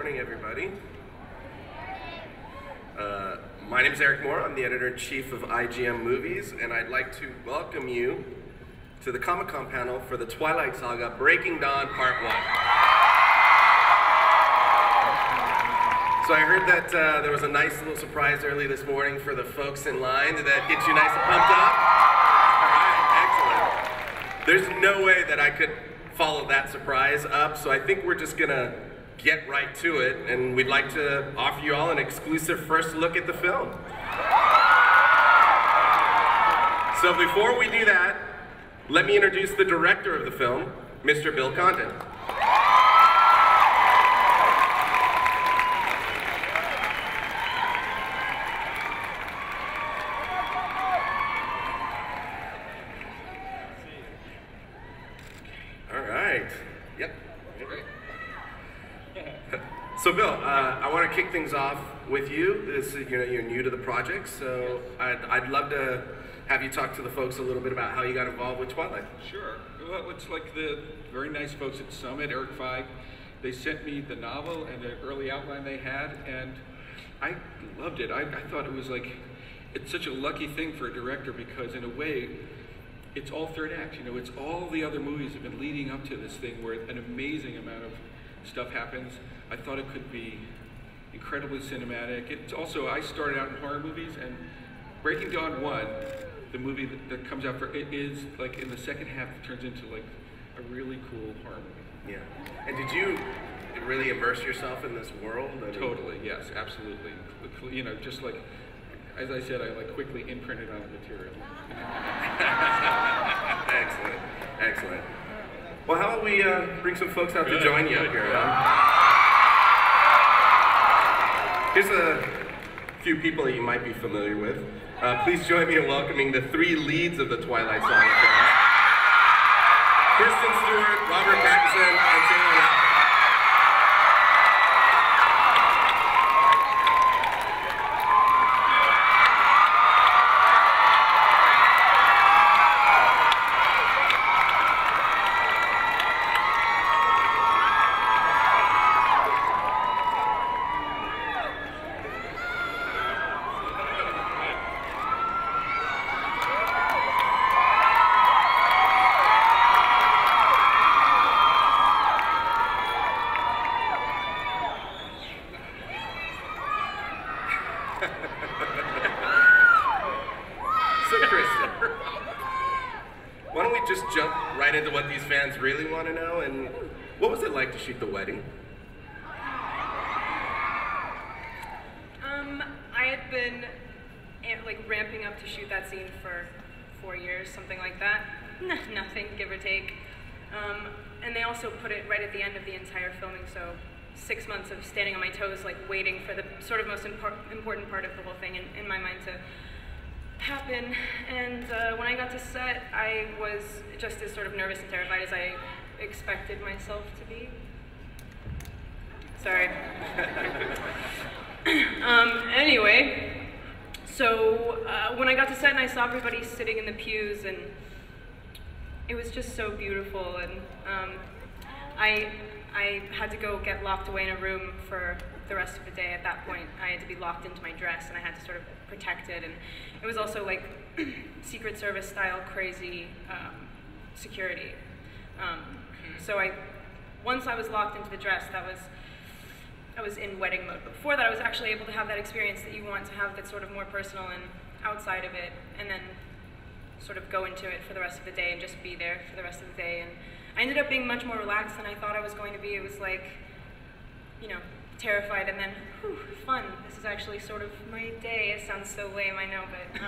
morning, everybody. My name is Eric Moore. I'm the editor-in-chief of IGM Movies, and I'd like to welcome you to the Comic-Con panel for the Twilight Saga Breaking Dawn Part 1. So I heard that there was a nice little surprise early this morning for the folks in line. Did that get you nice and pumped up? All right, excellent. There's no way that I could follow that surprise up, so I think we're just gonna get right to it, and we'd like to offer you all an exclusive first look at the film. So before we do that, let me introduce the director of the film, Mr. Bill Condon. All right. Yep. Great. So Bill, I want to kick things off with you. You're new to the project, so I'd love to have you talk to the folks a little bit about how you got involved with Twilight. Sure. Well, it's like the very nice folks at Summit, Eric Feig. They sent me the novel and the early outline they had, and I loved it. I thought it was like, it's such a lucky thing for a director because in a way, it's all third act. You know, it's all the other movies have been leading up to this thing where an amazing amount of stuff happens. I thought it could be incredibly cinematic. It's also, I started out in horror movies, and Breaking Dawn 1, the movie that comes out for it, is like in the second half it turns into like a really cool horror movie. Yeah. And did you really immerse yourself in this world? Totally, yes, absolutely. You know, just like, as I said, I like quickly imprinted on the material. Excellent, excellent. Well, how about we bring some folks out to join you up here? Here's a few people that you might be familiar with. Please join me in welcoming the three leads of the Twilight Saga films: Kristen Stewart, Robert Pattinson, and Taylor Lautner. So Kristen, why don't we just jump right into what these fans really want to know, and what was it like to shoot the wedding? I had been like ramping up to shoot that scene for 4 years, something like that. Nothing, give or take. And they also put it right at the end of the entire filming, so 6 months of standing on my toes, like waiting for the sort of most important part of the whole thing in my mind to happen. And when I got to set, I was just as sort of nervous and terrified as I expected myself to be. Sorry. Anyway, so when I got to set and I saw everybody sitting in the pews, and it was just so beautiful, and I had to go get locked away in a room for the rest of the day. At that point, I had to be locked into my dress, and I had to sort of protect it, and it was also like Secret Service style crazy security. So once I was locked into the dress, I was in wedding mode. But before that, I was actually able to have that experience that you want to have that's sort of more personal and outside of it, and then sort of go into it for the rest of the day and just be there for the rest of the day. And I ended up being much more relaxed than I thought I was going to be. It was like, you know, terrified and then, whew, fun. This is actually sort of my day. It sounds so lame, I know, but